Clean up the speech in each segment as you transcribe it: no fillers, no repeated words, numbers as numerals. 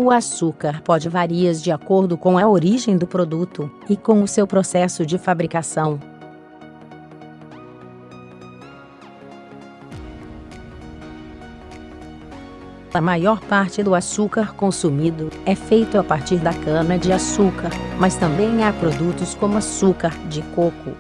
O açúcar pode variar de acordo com a origem do produto e com o seu processo de fabricação. A maior parte do açúcar consumido é feito a partir da cana-de-açúcar, mas também há produtos como açúcar de coco.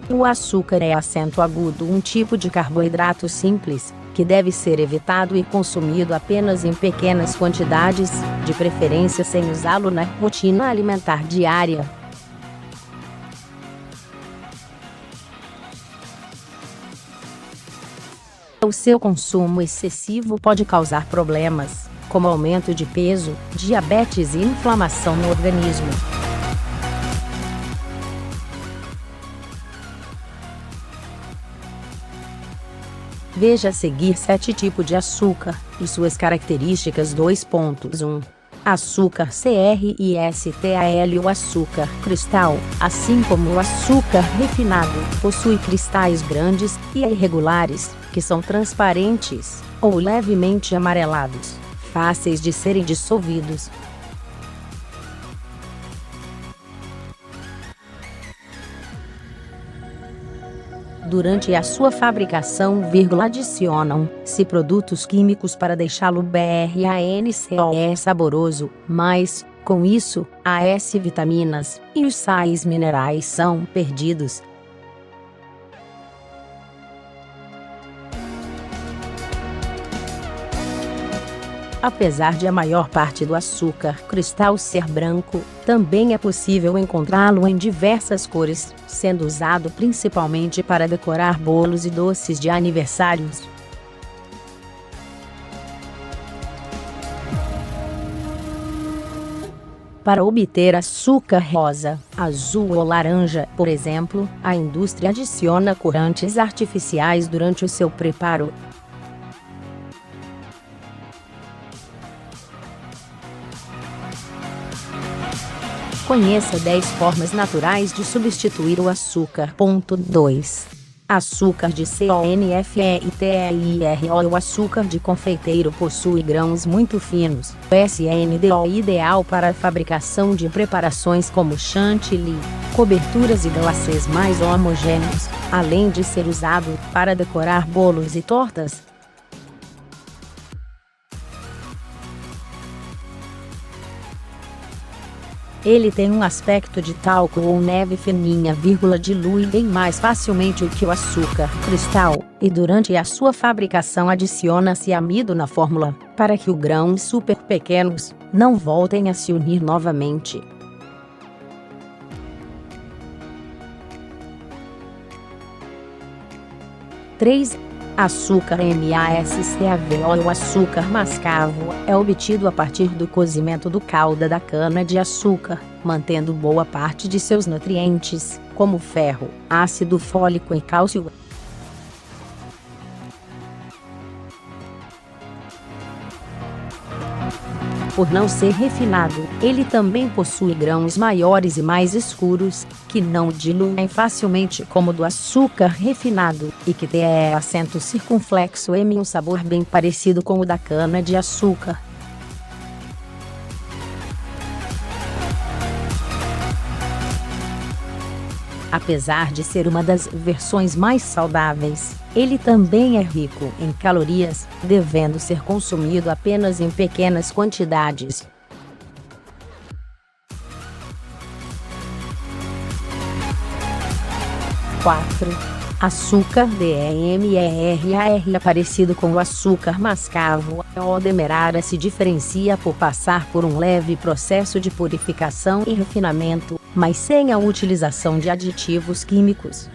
O açúcar é acento agudo, um tipo de carboidrato simples, que deve ser evitado e consumido apenas em pequenas quantidades, de preferência sem usá-lo na rotina alimentar diária. O seu consumo excessivo pode causar problemas, como aumento de peso, diabetes e inflamação no organismo. Veja a seguir 7 tipos de açúcar e suas características. 2.1 Açúcar CRISTAL. O açúcar cristal, assim como o açúcar refinado, possui cristais grandes e irregulares, que são transparentes ou levemente amarelados, fáceis de serem dissolvidos. Durante a sua fabricação, adicionam-se produtos químicos para deixá-lo BRANCOE saboroso, mas, com isso, as vitaminas e os sais minerais são perdidos. Apesar de a maior parte do açúcar cristal ser branco, também é possível encontrá-lo em diversas cores, sendo usado principalmente para decorar bolos e doces de aniversários. Para obter açúcar rosa, azul ou laranja, por exemplo, a indústria adiciona corantes artificiais durante o seu preparo. Conheça 10 formas naturais de substituir o açúcar. 2. Açúcar de CONFEITEIRO. O açúcar de confeiteiro possui grãos muito finos. O SNDO ideal para a fabricação de preparações como chantilly, coberturas e glacês mais homogêneos, além de ser usado para decorar bolos e tortas. Ele tem um aspecto de talco ou neve fininha, dilui bem mais facilmente que o açúcar cristal, e durante a sua fabricação adiciona-se amido na fórmula, para que os grãos super pequenos não voltem a se unir novamente. Açúcar MASCAVO. O açúcar mascavo é obtido a partir do cozimento do calda da cana-de-açúcar, mantendo boa parte de seus nutrientes, como ferro, ácido fólico e cálcio. Por não ser refinado, ele também possui grãos maiores e mais escuros, que não diluem facilmente como o do açúcar refinado, e que tem acento circunflexo e um sabor bem parecido com o da cana-de-açúcar. Apesar de ser uma das versões mais saudáveis, ele também é rico em calorias, devendo ser consumido apenas em pequenas quantidades. Açúcar DEMERAR. Parecido com o açúcar mascavo, o demerara se diferencia por passar por um leve processo de purificação e refinamento, mas sem a utilização de aditivos químicos.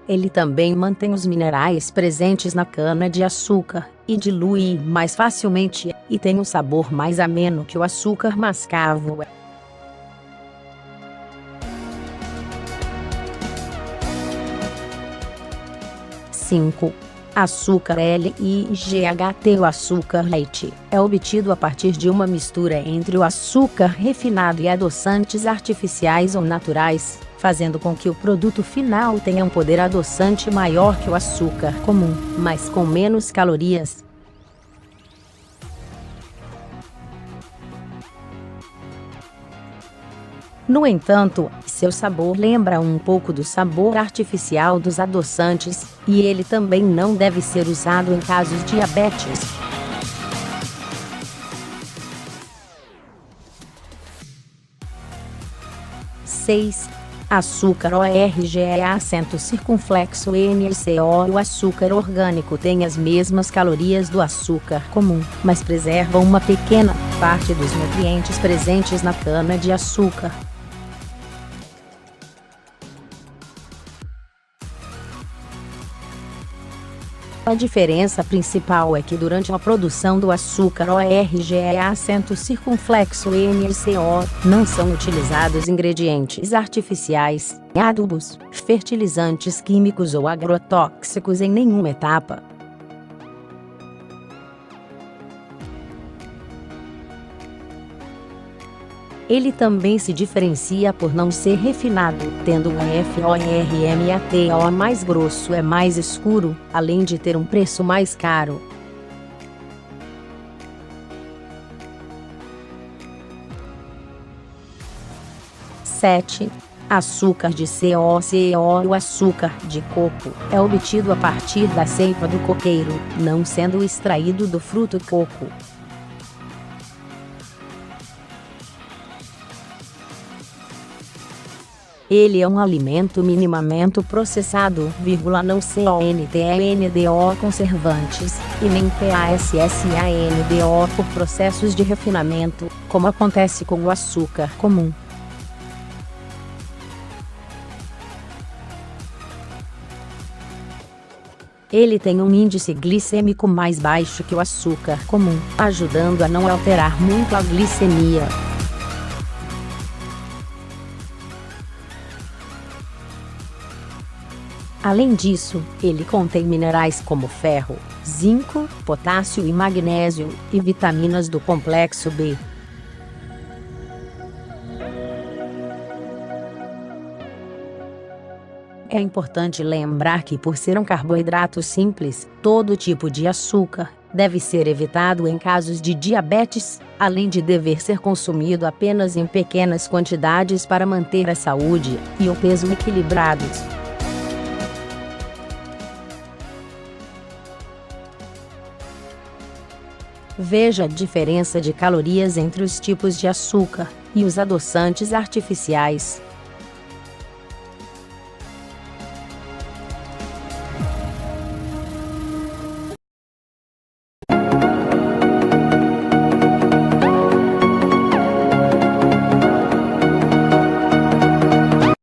Ele também mantém os minerais presentes na cana-de-açúcar, e dilui mais facilmente, e tem um sabor mais ameno que o açúcar mascavo. Açúcar LIGHT. O açúcar leite é obtido a partir de uma mistura entre o açúcar refinado e adoçantes artificiais ou naturais, fazendo com que o produto final tenha um poder adoçante maior que o açúcar comum, mas com menos calorias. No entanto, seu sabor lembra um pouco do sabor artificial dos adoçantes, e ele também não deve ser usado em casos de diabetes. Açúcar orge acento circunflexo NaCO. O açúcar orgânico tem as mesmas calorias do açúcar comum, mas preserva uma pequena parte dos nutrientes presentes na cana-de-açúcar. A diferença principal é que durante a produção do açúcar orge acento circunflexo NaCO, não são utilizados ingredientes artificiais, adubos, fertilizantes químicos ou agrotóxicos em nenhuma etapa. Ele também se diferencia por não ser refinado, tendo um FORMATO mais grosso e mais escuro, além de ter um preço mais caro. Açúcar de COCO. O açúcar de coco é obtido a partir da seiva do coqueiro, não sendo extraído do fruto coco. Ele é um alimento minimamente processado, não CONTENDO conservantes, e nem PASSANDO por processos de refinamento, como acontece com o açúcar comum. Ele tem um índice glicêmico mais baixo que o açúcar comum, ajudando a não alterar muito a glicemia. Além disso, ele contém minerais como ferro, zinco, potássio e magnésio, e vitaminas do complexo B. É importante lembrar que, por ser um carboidrato simples, todo tipo de açúcar deve ser evitado em casos de diabetes, além de dever ser consumido apenas em pequenas quantidades para manter a saúde e o peso equilibrados. Veja a diferença de calorias entre os tipos de açúcar e os adoçantes artificiais.